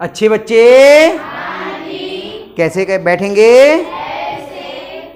अच्छे बच्चे कैसे बैठेंगे?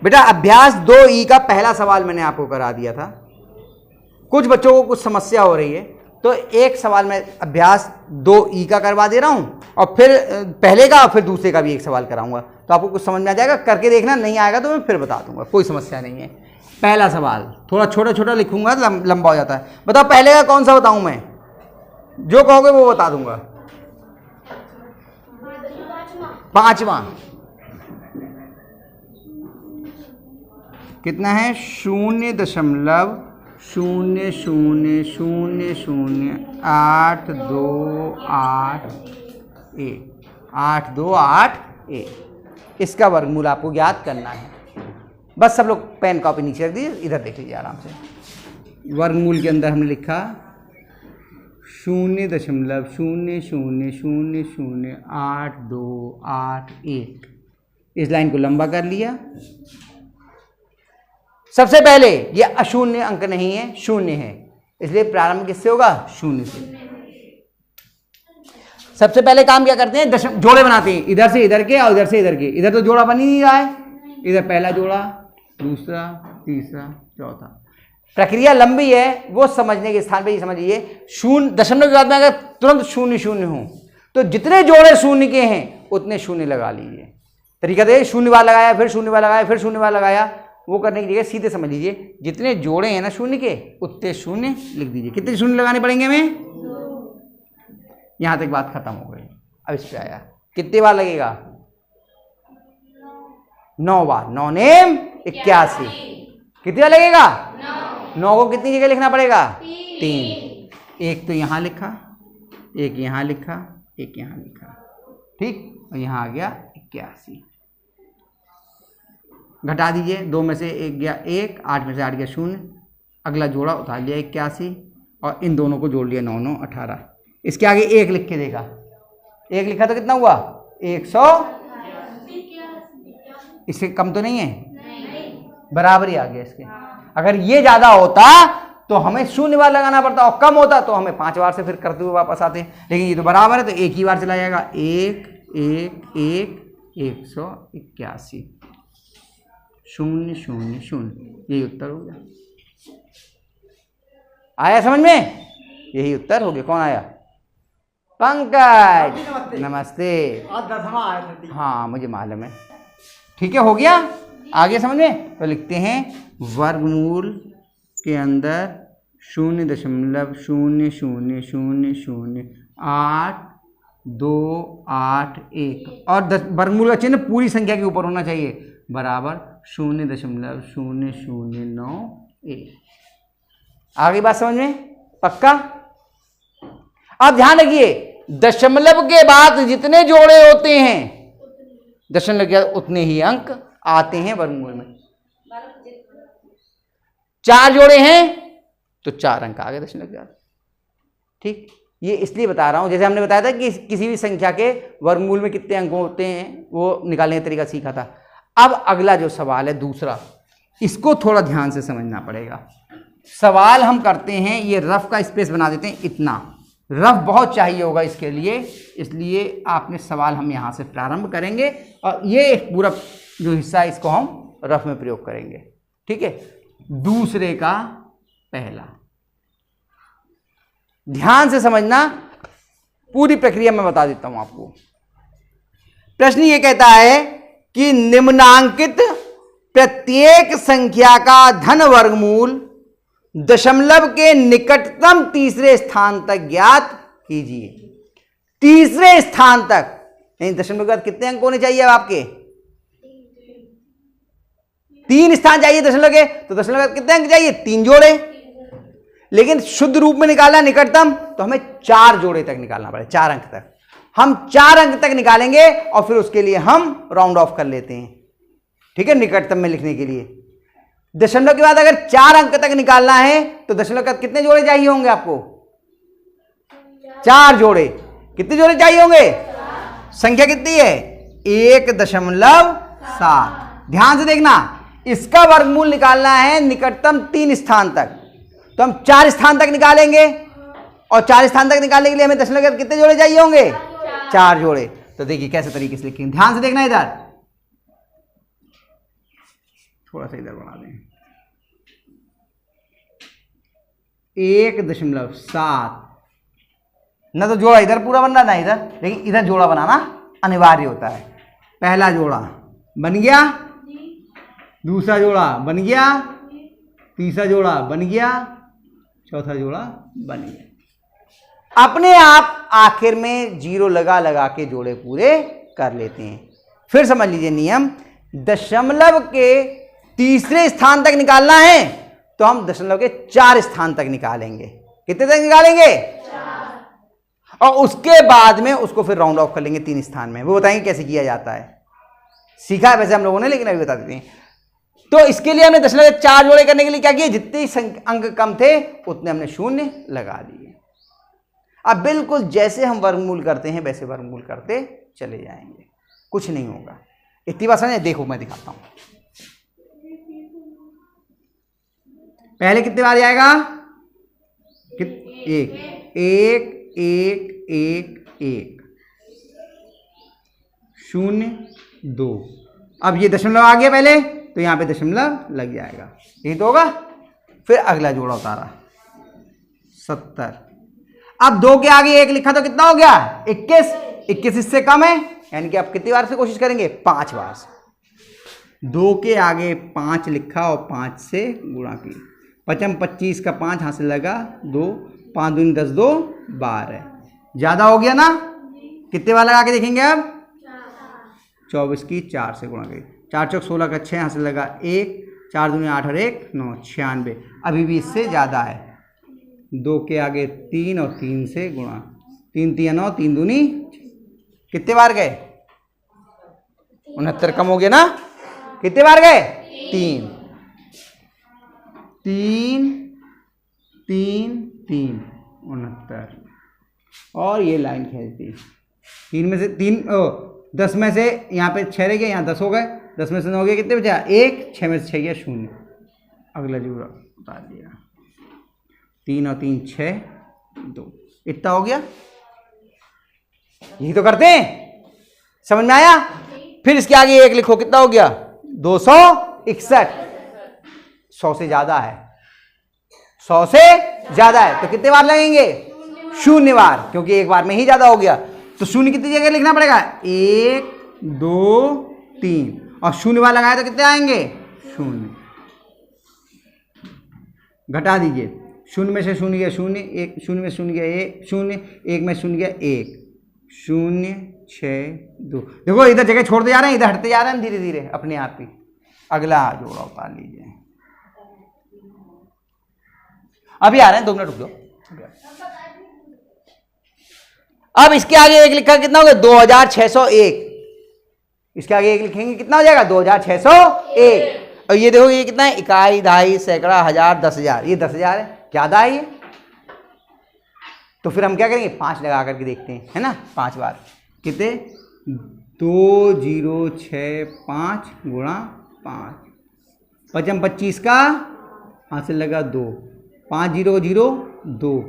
बेटा अभ्यास 2E का पहला सवाल मैंने आपको करा दिया था। कुछ बच्चों को कुछ समस्या हो रही है तो एक सवाल मैं अभ्यास 2E का करवा दे रहा हूं और फिर पहले का और फिर दूसरे का भी एक सवाल कराऊंगा, तो आपको कुछ समझ में आ जाएगा। करके देखना, नहीं आएगा तो मैं फिर बता दूंगा, कोई समस्या नहीं है। पहला सवाल थोड़ा छोटा छोटा लिखूंगा, लंबा हो जाता है। बताओ पहले का कौन सा बताऊं मैं? जो कहोगे वो बता दूंगा। पांचवा कितना है? 0.00008281 8281 इसका वर्गमूल आपको ज्ञात करना है। बस सब लोग पेन कॉपी नीचे रख दीजिए, इधर देख लीजिए आराम से। वर्गमूल के अंदर हमने लिखा 0.00008281 इस लाइन को लंबा कर लिया। सबसे पहले ये अशून्य अंक नहीं है, शून्य है, इसलिए प्रारंभ किससे होगा? शून्य से। सबसे पहले काम क्या करते हैं? जोड़े बनाते हैं, इधर से इधर के और इधर से इधर के। इधर तो जोड़ा बन ही नहीं रहा है, इधर पहला जोड़ा, दूसरा, तीसरा, चौथा। प्रक्रिया लंबी है, वो समझने के स्थान पे ये समझिए। शून्य दशमलव के बाद में अगर तुरंत शून्य शून्य हो तो जितने जोड़े शून्य के हैं उतने शून्य लगा लीजिए। तरीका देखिए, शून्य बार लगाया, फिर शून्य बार लगाया, फिर शून्य बार लगाया, वो करने की जगह सीधे समझ लीजिए जितने जोड़े हैं ना शून्य के उतने शून्य लिख दीजिए। कितने शून्य लगाने पड़ेंगे हमें? 2। यहां तक बात खत्म हो गई। अब इस पे आया, कितनी बार लगेगा? 9 बार। 9 नेम 81। कितनी बार लगेगा? 9 को कितनी जगह लिखना पड़ेगा? 3। एक तो यहां लिखा, एक यहां लिखा, एक यहां लिखा, ठीक। और यहां आ गया 81। घटा दीजिए, 2 में से 1 गया 1, 8 में से 8 गया 0। अगला जोड़ा उतार लिया 81 और इन दोनों को जोड़ लिया 9 9 18। इसके आगे 1 लिख के देखा, 1 लिखा तो कितना हुआ? 100। इससे कम तो नहीं है? बराबर ही आ गया इसके। अगर ये ज्यादा होता तो हमें 0 बार लगाना पड़ता, और कम होता तो हमें 5 बार से फिर करते हुए वापस आते। लेकिन ये तो बराबर है तो एक ही बार चला जाएगा। 1 1 1 181 0 0 0। यही उत्तर हो गया। आया समझ में? यही उत्तर हो गया। कौन आया? पंकज, नमस्ते। हाँ मुझे मालूम है। ठीक है, हो गया। आगे समझ में? तो लिखते हैं वर्गमूल के अंदर 0.00008281 और वर्गमूल का चिन्ह पूरी संख्या के ऊपर होना चाहिए, बराबर 0.0091। आ गई बात समझ में? पक्का? अब ध्यान रखिए, दशमलव के बाद जितने जोड़े होते हैं दशमलव के बाद उतने ही अंक आते हैं वर्गमूल में। 4 जोड़े हैं तो 4 अंक आ गए दशमलव के बाद। ठीक, ये इसलिए बता रहा हूं, जैसे हमने बताया था कि किसी भी संख्या के वर्गमूल में कितने अंक होते हैं वो निकालने का तरीका सीखा था। अब अगला जो सवाल है दूसरा, इसको थोड़ा ध्यान से समझना पड़ेगा। सवाल हम करते हैं, ये रफ का स्पेस बना देते हैं, इतना रफ बहुत चाहिए होगा इसके लिए, इसलिए आपने सवाल हम यहाँ से प्रारंभ करेंगे और ये पूरा जो हिस्सा है इसको हम रफ में प्रयोग करेंगे। ठीक है, दूसरे का पहला, ध्यान से समझना, पूरी प्रक्रिया मैं बता देता हूं आपको। प्रश्न ये कहता है कि निम्नांकित प्रत्येक संख्या का धन वर्गमूल दशमलव के निकटतम तीसरे स्थान तक ज्ञात कीजिए। तीसरे स्थान तक, नहीं दशमलव के बाद कितने अंक होने चाहिए अब आपके? 3 स्थान चाहिए दशमलव के, तो दशमलव के बाद कितने अंक चाहिए? 3 जोड़े। लेकिन शुद्ध रूप में निकालना निकटतम, तो हमें 4 जोड़े तक निकालना पड़ेगा, 4 अंक तक। हम 4 अंक तक निकालेंगे और फिर उसके लिए हम राउंड ऑफ कर लेते हैं। ठीक है, निकटतम में लिखने के लिए दशमलव के बाद अगर 4 अंक तक निकालना है तो दशमलव के बाद कितने जोड़े चाहिए होंगे आपको? 4 जोड़े। कितने जोड़े चाहिए होंगे? संख्या कितनी है? 1.7। ध्यान से देखना, इसका वर्गमूल निकालना है निकटतम 3 स्थान तक, तो हम 4 स्थान तक निकालेंगे और 4 स्थान तक निकालने के लिए हमें दशमलव के बाद कितने जोड़े चाहिए होंगे? 4 जोड़े। तो देखिए कैसे तरीके से लिखेंगे, ध्यान से देखना, इधर थोड़ा सा इधर बढ़ा दें, 1.7 ना तो जोड़ा इधर पूरा बनना ना इधर, लेकिन इधर जोड़ा बनाना अनिवार्य होता है। पहला जोड़ा बन गया, दूसरा जोड़ा बन गया, तीसरा जोड़ा बन गया, चौथा जोड़ा बन गया। अपने आप आखिर में 0 लगा लगा के जोड़े पूरे कर लेते हैं। फिर समझ लीजिए नियम, दशमलव के तीसरे स्थान तक निकालना है तो हम दशमलव के 4 स्थान तक निकालेंगे। कितने तक निकालेंगे? 4। और उसके बाद में उसको फिर राउंड ऑफ कर लेंगे 3 स्थान में। वो बताएंगे कैसे किया जाता है, सीखा है वैसे हम लोगों ने, लेकिन अभी बता देते हैं। तो इसके लिए हमने दशमलव के 4 जोड़े करने के लिए क्या किया, जितने अंक कम थे उतने हमने शून्य लगा दिए। अब बिल्कुल जैसे हम वर्गमूल करते हैं वैसे वर्गमूल करते चले जाएंगे, कुछ नहीं होगा। इतनी बात समझे? देखो मैं दिखाता हूं। पहले कितने बार जाएगा? एक, एक, एक, एक, एक, 0, 2। अब ये दशमलव आ गया पहले, तो यहां पे दशमलव लग जाएगा, यही तो होगा। फिर अगला जोड़ा उतारा 70। अब 2 के आगे 1 लिखा तो कितना हो गया? 21। 21 इससे कम है, यानी कि आप कितनी बार से कोशिश करेंगे? 5 बार से। 2 के आगे 5 लिखा और 5 से गुणा की, 5 25 का 5 हासिल लगा 2, 5 दूनी 10, 2 12। ज्यादा हो गया ना? कितने बार लगा के देखेंगे अब? 24 की 4 से गुणा करी, 4 चौक 16 का 6 हासिल लगा 1, 4 दूनी 8 और 1 9, 96। अभी भी इससे ज़्यादा है। 2 के आगे 3 और 3 से गुणा, 3 3 9, 3 दूनी, कितने बार गए? 69 कम हो गया ना? कितने बार गए? 3 3 3 3, 69। और ये लाइन खींच दी, 3 में से 3 10 में से यहाँ पे 6 रह गया, यहाँ 10 हो गए, 10 में से 9 हो गया, कितने बचा? 1, 6 में से 6 गया 0। अगला जोड़ा उतार दिया, 3 और 3 6, 2, इतना हो गया। यही तो करते हैं, समझ में आया? फिर इसके आगे 1 लिखो, कितना हो गया? 261। 100 से ज्यादा है, 100 से ज्यादा है, तो कितने बार लगेंगे? 0 बार, क्योंकि एक बार में ही ज्यादा हो गया। तो 0 कितनी जगह लिखना पड़ेगा? 1 2 3, और 0 बार लगाए तो कितने आएंगे? 0। घटा दीजिए, 0 में से 0 गया 0, 1 0 में 0 गया 1 0, 1 में 0 गया 1, 0 6 2। देखो इधर जगह छोड़ते जा रहे हैं, इधर हटते जा रहे हैं धीरे धीरे अपने आप ही। अगला जोड़ा उतार लीजिए, अभी आ रहे हैं, 2 मिनट रुक जाओ। अब इसके आगे 1 लिखा, कितना हो गया? 2601। इसके आगे 1 लिखेंगे, कितना हो जाएगा? 2601। और ये देखो ये कितना है? इकाई, दहाई, सैकड़ा, हजार, 10,000। ये 10,000 है, ज्यादा है ये। तो फिर हम क्या करेंगे? 5 लगा करके देखते हैं, है ना? 5 बार, कितने? 2 0 6 5 गुणा 5, 5 25 का हासिल लगा 2, 5 0 0 2,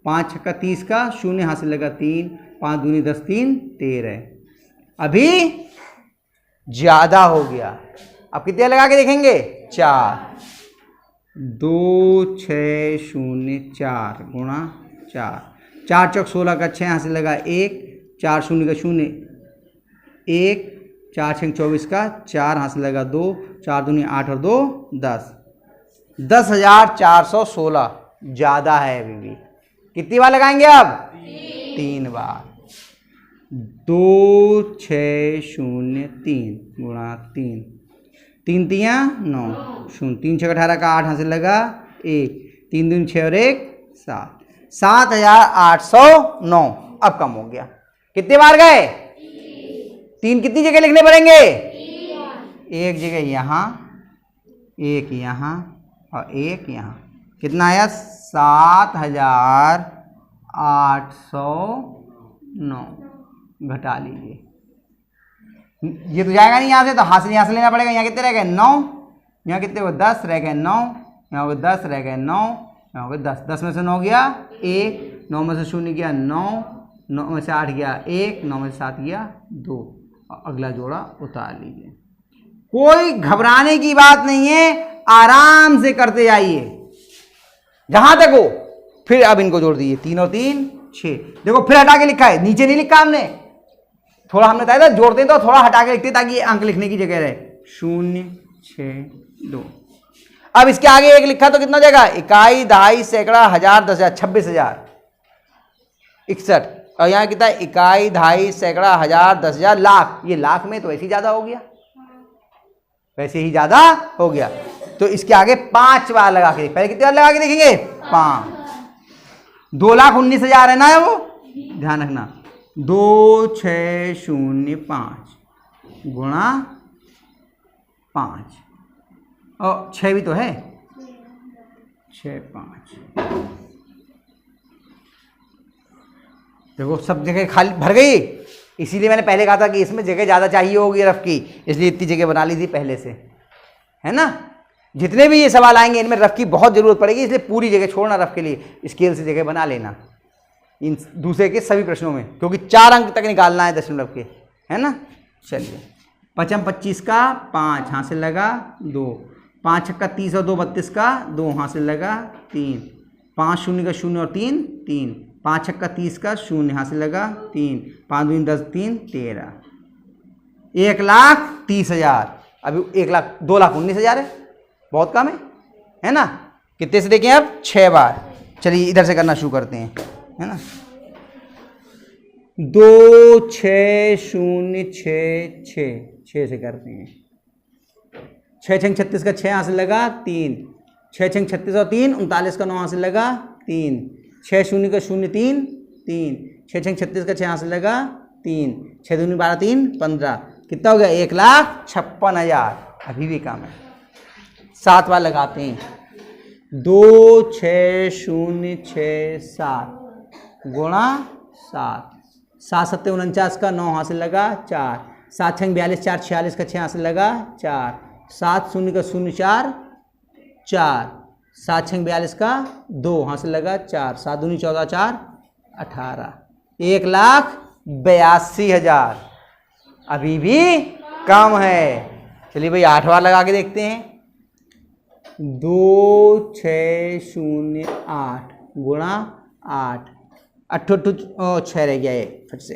5 6 30 का 0 हासिल लगा 3, 5 दूनी 10 3 13। अभी ज्यादा हो गया। अब कितने लगा के देखेंगे? 4, 2 6 0 4 गुणा 4, 4 चौक 16 का 6 हासिल लगा 1, 4 0 का 0 1, 4 6 24 का 4 हासिल लगा 2, 4 दूनी 8 और 2 10, 10,416। ज्यादा है अभी भी। कितनी बार लगाएंगे अब? 3 बार। 2 6 0 3 गुणा 3, 3 3 9 0, 3 6 18 का 8 हासिल लगा 1, 3 दूनी 6 और 1 7, 7,809। अब कम हो गया। कितने बार गए? 3 कितनी जगह लिखने पड़ेंगे? 1 जगह यहाँ, 1 यहाँ और 1 यहाँ। कितना आया? 7,809। घटा लीजिए, ये तो जाएगा नहीं यहाँ से, तो हासिल यहाँ से लेना पड़ेगा। यहाँ कितने रह गए? 9। यहाँ कितने हो? 10 रह गए 9, यहाँ हो 10 रह गए 9, यहाँ हो 10, 10 में से 9 गया 1, 9 में से 0 गया 9, 9 में से 8 गया 1, 9 में से 7 गया 2, अगला जोड़ा उतार लीजिए। कोई घबराने की बात नहीं है, आराम से करते जाइए जहां तक हो। फिर अब इनको जोड़ दीजिए, 3 और 3 6। देखो फिर हटा के लिखा है, नीचे नहीं लिखा हमने, थोड़ा हमने बताया था जोड़ते हैं तो थोड़ा हटा के लिखते ताकि अंक लिखने की जगह रहे। 0 6 2। अब इसके आगे 1 लिखा तो कितना हो जाएगा? इकाई, दहाई, सैकड़ा, हजार, 10,000, 26,000 61। और यहाँ कितना है? इकाई, दहाई, सैकड़ा, हजार, 10,000, लाख। ये लाख में तो वैसे ही ज्यादा हो गया, वैसे ही ज्यादा हो गया। तो इसके आगे 5 बार लगा के, पहले कितने बार लगा के देखेंगे? 5। 2,19,000 है ना वो, ध्यान रखना। 2605 गुणा 5 और 6 भी तो है, 6 5। देखो सब जगह खाली भर गई, इसीलिए मैंने पहले कहा था कि इसमें जगह ज़्यादा चाहिए होगी रफ की, इसलिए इतनी जगह बना ली थी पहले से, है ना। जितने भी ये सवाल आएंगे इनमें रफ की बहुत ज़रूरत पड़ेगी, इसलिए पूरी जगह छोड़ना रफ के लिए, स्केल से जगह बना लेना इन दूसरे के सभी प्रश्नों में, क्योंकि 4 अंक तक निकालना है दशमलव के, है ना। चलिए 5 25 का 5 हासिल लगा 2, 5 छक्का 30 और 2 32 का 2 हासिल लगा 3, 5 0 का 0 और 3 3, 5 छक्का 30 का 0 हासिल लगा 3, 5 दूनी 10 3 13। 1,30,000। अभी 2,19,000 है, बहुत कम है ना। कितने से देखें अब? 6 बार। चलिए इधर से करना शुरू करते हैं, है ना। 2 6 0 6 6 से करते हैं। 6 6 36 का 6 हासिल लगा 3, 6 6 36 और 3 39 का 9 हासिल लगा 3, 6 0 का 0 3 3, 6 6 36 का 6 हासिल लगा 3, 6 दूनी 12 3 15। कितना हो गया? 1,56,000। अभी भी कम है। 7 बार लगाते हैं। 2 6 0 6 7 गुणा 7, 7 7 49 का 9 हासिल लगा 4, 7 6 42 4 46 का 6 हासिल लगा 4, 7 0 का 0 4 4, 7 6 42 का 2 हासिल लगा 4, 7 दूनी 14 4 18। 1,82,000। अभी भी कम है। चलिए भाई 8 बार लगा के देखते हैं। 2 6 0 8 गुणा 8, 8 6 रह गया ये फिर से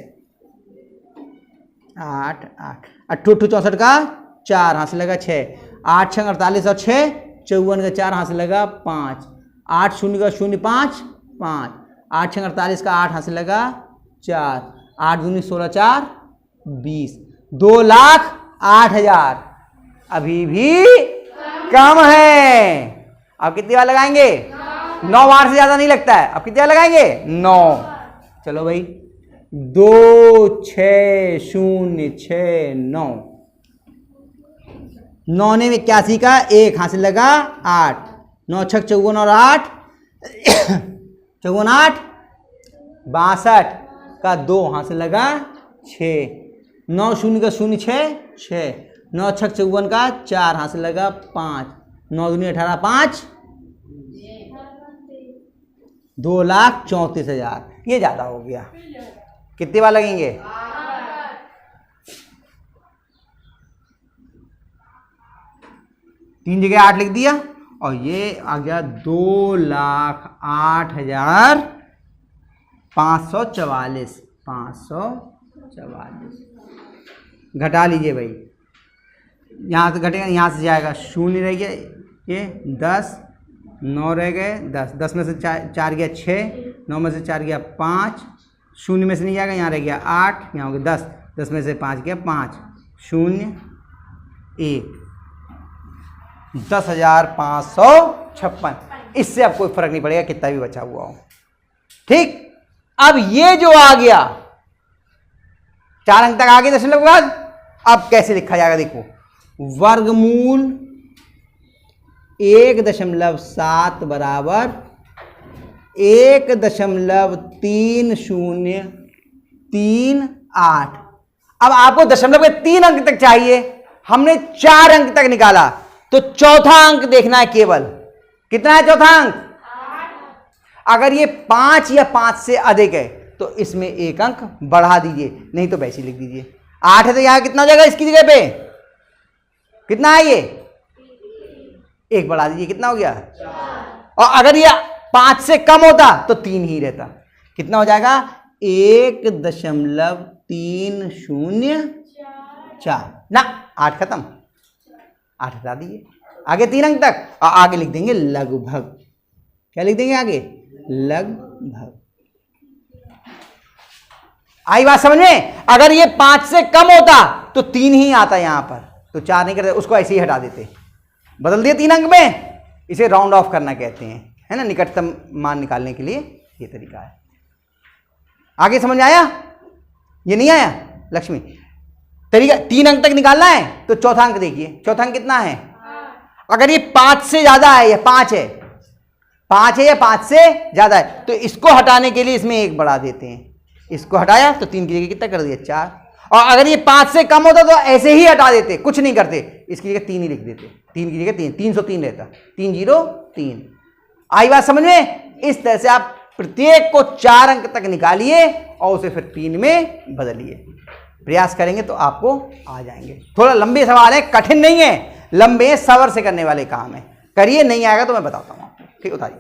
8 8 8 64 का 4 हासिल लगा 6, 8 6 48 और 6 54 का 4 हासिल लगा 5, 8 0 का 0 5 5, 8 6 48 का 8 हासिल लगा 4, 8 दूनी 16 4 20। 2,08,000। अभी भी कम है। अब कितनी बार लगाएंगे? 9 बार से ज्यादा नहीं लगता है। अब कितनी बार लगाएंगे? 9। चलो भाई 2 6 0 6 9, 9 ने 81 का 1 हासिल लगा 8, 9 6 54 और 8 54 8 62 का 2 हासिल लगा 6, 9 0 का 0 6 6, 9 6 54 का 4 हासिल लगा 5, 9 दूनी 18 5 2,34,000। ये ज्यादा हो गया। कितनी बार लगेंगे? 3 जगह 8 लिख दिया और ये आ गया 2,08,544। 544 घटा लीजिए भाई, यहाँ से घटेगा, यहाँ से जाएगा 0 रह गया, ये 10 9 रह गए 10, 10 में से 4 गया 6, 9 में से 4 गया 5, 0 में से नहीं जाएगा, यहाँ रह गया 8, यहाँ हो गया 10, 10 में से 5 गया 5 0 1। 10,556। इससे अब कोई फर्क नहीं पड़ेगा कितना भी बचा हुआ हो। ठीक, अब ये जो आ गया 4 अंक तक आ गए दशमलव के बाद, अब कैसे लिखा जाएगा देखो, वर्गमूल 1.7 बराबर 1.3038। अब आपको दशमलव के 3 अंक तक चाहिए, हमने 4 अंक तक निकाला, तो चौथा अंक देखना है केवल। कितना है चौथा अंक? अगर ये 5 या 5 से अधिक है तो इसमें 1 अंक बढ़ा दीजिए, नहीं तो वैसे ही लिख दीजिए। 8 है तो यहां कितना हो जाएगा इसकी जगह पे, कितना है ये, 1 बढ़ा दीजिए, कितना हो गया 4। और अगर ये 5 से कम होता तो 3 ही रहता, कितना हो जाएगा 1.304 ना। 8 खत्म, 8 हटा दीजिए, आगे 3 अंक तक, और आगे लिख देंगे लगभग। क्या लिख देंगे आगे, लगभग। आई बात समझ में? अगर ये 5 से कम होता तो 3 ही आता यहां पर, तो 4 नहीं करते, उसको ऐसे ही हटा देते, बदल दिए 3 अंक में। इसे राउंड ऑफ करना कहते हैं, है ना, निकटतम मान निकालने के लिए ये तरीका है। आगे समझ आया? ये नहीं आया लक्ष्मी? तरीका 3 अंक तक निकालना है तो चौथा अंक देखिए, चौथा अंक कितना है, अगर ये 5 से ज्यादा है, या 5 है, 5 है या 5 से ज्यादा है, तो इसको हटाने के लिए इसमें 1 बढ़ा देते हैं। इसको हटाया तो 3 की जगह कितना कर दिया 4। और अगर ये 5 से कम होता तो ऐसे ही हटा देते, कुछ नहीं करते, इसकी जगह 3 ही लिख देते, 3 की जगह 3, 303 रहता, 303। आई बात समझ में? इस तरह से आप प्रत्येक को 4 अंक तक निकालिए और उसे फिर 3 में बदलिए। प्रयास करेंगे तो आपको आ जाएंगे। थोड़ा लंबे सवाल है, कठिन नहीं है, लंबे सब्र से करने वाले काम है, करिए, नहीं आएगा तो मैं बताता हूँ आपको। ठीक, उतारिए।